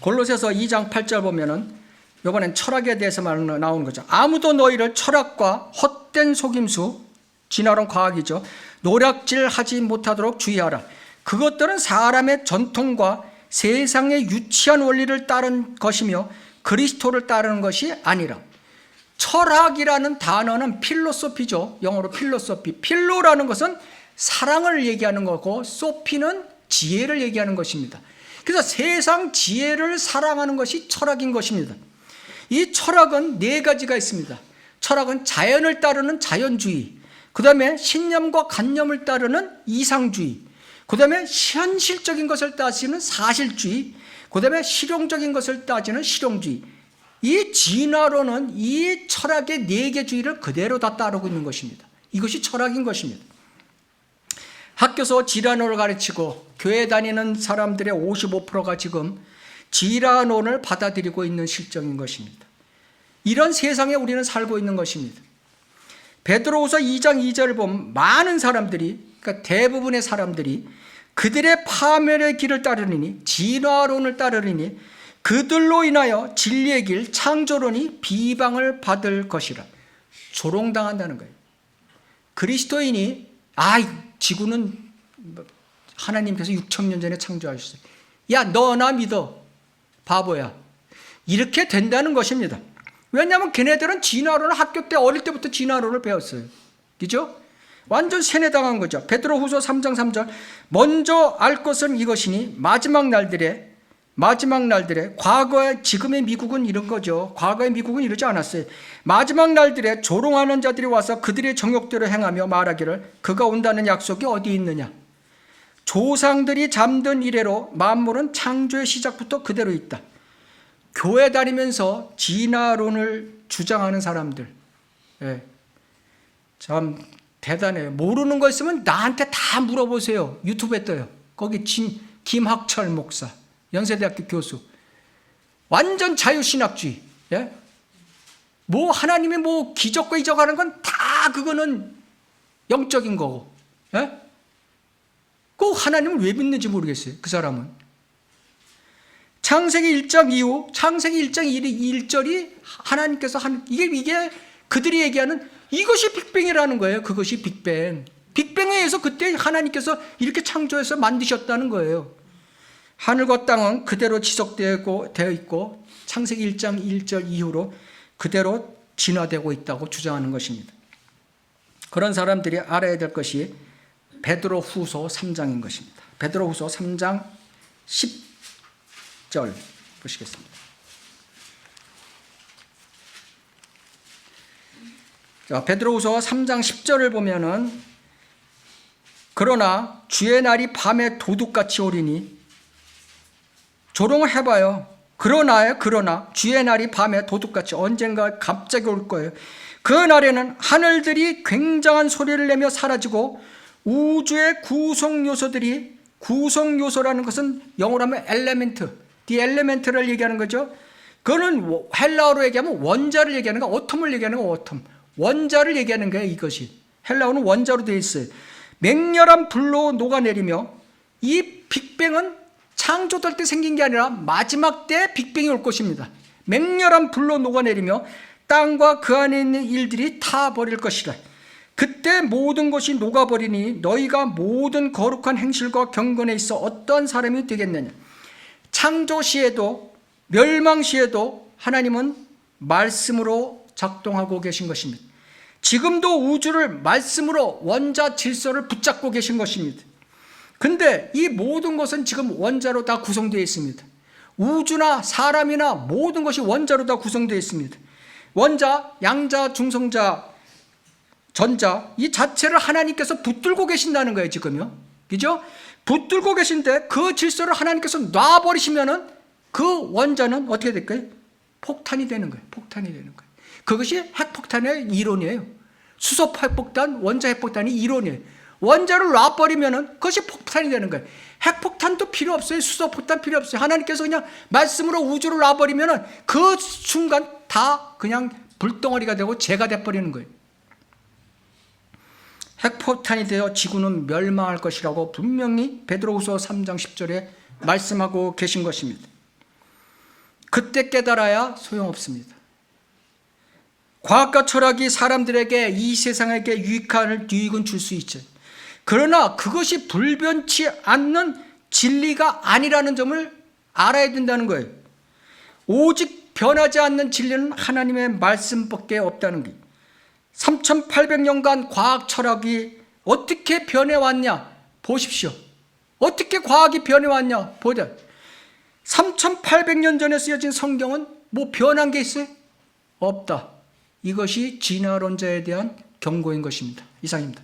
Speaker 1: 골로새서 2장 8절 보면은 이번엔 철학에 대해서 나오는 거죠. 아무도 너희를 철학과 헛된 속임수, 진화론 과학이죠. 노략질하지 못하도록 주의하라. 그것들은 사람의 전통과 세상의 유치한 원리를 따른 것이며 그리스도를 따르는 것이 아니라. 철학이라는 단어는 필로소피죠. 영어로 필로소피. 필로라는 것은 사랑을 얘기하는 거고 소피는 지혜를 얘기하는 것입니다. 그래서 세상 지혜를 사랑하는 것이 철학인 것입니다. 이 철학은 네 가지가 있습니다. 철학은 자연을 따르는 자연주의, 그 다음에 신념과 관념을 따르는 이상주의, 그 다음에 현실적인 것을 따지는 사실주의, 그 다음에 실용적인 것을 따지는 실용주의. 이 진화론은 이 철학의 네 개 주의를 그대로 다 따르고 있는 것입니다. 이것이 철학인 것입니다. 학교에서 진화론을 가르치고 교회 다니는 사람들의 55%가 지금 진화론을 받아들이고 있는 실정인 것입니다. 이런 세상에 우리는 살고 있는 것입니다. 베드로후서 2장 2절을 보면 많은 사람들이, 그러니까 대부분의 사람들이 그들의 파멸의 길을 따르니, 진화론을 따르니 그들로 인하여 진리의 길, 창조론이 비방을 받을 것이라. 조롱당한다는 거예요. 그리스도인이 지구는 하나님께서 6,000년 전에 창조하셨어요. 야, 너 나 믿어. 바보야. 이렇게 된다는 것입니다. 왜냐하면 걔네들은 진화론을 학교 때 어릴 때부터 진화론을 배웠어요. 그죠? 완전 세뇌당한 거죠. 베드로후서 3장 3절 먼저 알 것은 이것이니 마지막 날들에 과거의 지금의 미국은 이런 거죠. 과거의 미국은 이러지 않았어요. 마지막 날들에 조롱하는 자들이 와서 그들의 정욕대로 행하며 말하기를 그가 온다는 약속이 어디 있느냐. 조상들이 잠든 이래로 만물은 창조의 시작부터 그대로 있다. 교회 다니면서 진화론을 주장하는 사람들, 참 대단해요. 모르는 거 있으면 나한테 다 물어보세요. 유튜브에 떠요. 거기 김학철 목사, 연세대학교 교수. 완전 자유신학주의. 뭐 하나님이 뭐 기적과 이적하는 건 다 그거는 영적인 거고. 꼭 하나님을 왜 믿는지 모르겠어요. 그 사람은. 창세기 1장 이후 창세기 1장 1절이 하나님께서 이게 그들이 얘기하는 이것이 빅뱅이라는 거예요. 그것이 빅뱅. 빅뱅에 의해서 그때 하나님께서 이렇게 창조해서 만드셨다는 거예요. 하늘과 땅은 그대로 지속되어 있고 창세기 1장 1절 이후로 그대로 진화되고 있다고 주장하는 것입니다. 그런 사람들이 알아야 될 것이 베드로 후서 3장인 것입니다. 베드로 후서 3장 10절 보시겠습니다. 자, 베드로후서 3장 10절을 보면은 그러나 주의 날이 밤에 도둑같이 오리니 조롱을 해봐요. 그러나 주의 날이 밤에 도둑같이 언젠가 갑자기 올 거예요. 그 날에는 하늘들이 굉장한 소리를 내며 사라지고 우주의 구성요소라는 것은 영어로 하면 엘레멘트, 디 엘레멘트를 얘기하는 거죠. 그거는 헬라어로 얘기하면 원자를 얘기하는 거, 어텀을 얘기하는 거, 어텀. 원자를 얘기하는 거예요, 이것이. 헬라어는 원자로 되어 있어요. 맹렬한 불로 녹아내리며 이 빅뱅은 창조될 때 생긴 게 아니라 마지막 때 빅뱅이 올 것입니다. 맹렬한 불로 녹아내리며 땅과 그 안에 있는 일들이 타버릴 것이라. 그때 모든 것이 녹아버리니 너희가 모든 거룩한 행실과 경건에 있어 어떠한 사람이 되겠느냐. 창조 시에도 멸망 시에도 하나님은 말씀으로 작동하고 계신 것입니다. 지금도 우주를 말씀으로 원자 질서를 붙잡고 계신 것입니다. 근데 이 모든 것은 지금 원자로 다 구성되어 있습니다. 우주나 사람이나 모든 것이 원자로 다 구성되어 있습니다. 원자, 양자, 중성자, 전자 이 자체를 하나님께서 붙들고 계신다는 거예요, 지금요. 그죠? 붙들고 계신데 그 질서를 하나님께서 놔버리시면은 그 원자는 어떻게 될까요? 폭탄이 되는 거예요. 폭탄이 되는 거예요. 그것이 핵폭탄의 이론이에요. 수소 핵폭탄, 원자 핵폭탄이 이론이에요. 원자를 놔버리면은 그것이 폭탄이 되는 거예요. 핵폭탄도 필요 없어요. 수소 폭탄 필요 없어요. 하나님께서 그냥 말씀으로 우주를 놔버리면은 그 순간 다 그냥 불덩어리가 되고 재가 돼버리는 거예요. 핵폭탄이 되어 지구는 멸망할 것이라고 분명히 베드로후서 3장 10절에 말씀하고 계신 것입니다. 그때 깨달아야 소용없습니다. 과학과 철학이 사람들에게 이 세상에게 유익은 줄 수 있죠. 그러나 그것이 불변치 않는 진리가 아니라는 점을 알아야 된다는 거예요. 오직 변하지 않는 진리는 하나님의 말씀밖에 없다는 거예요. 3800년간 과학 철학이 어떻게 변해왔냐 보십시오. 어떻게 과학이 변해왔냐 보자. 3800년 전에 쓰여진 성경은 뭐 변한 게 있어요? 없다. 이것이 진화론자에 대한 경고인 것입니다. 이상입니다.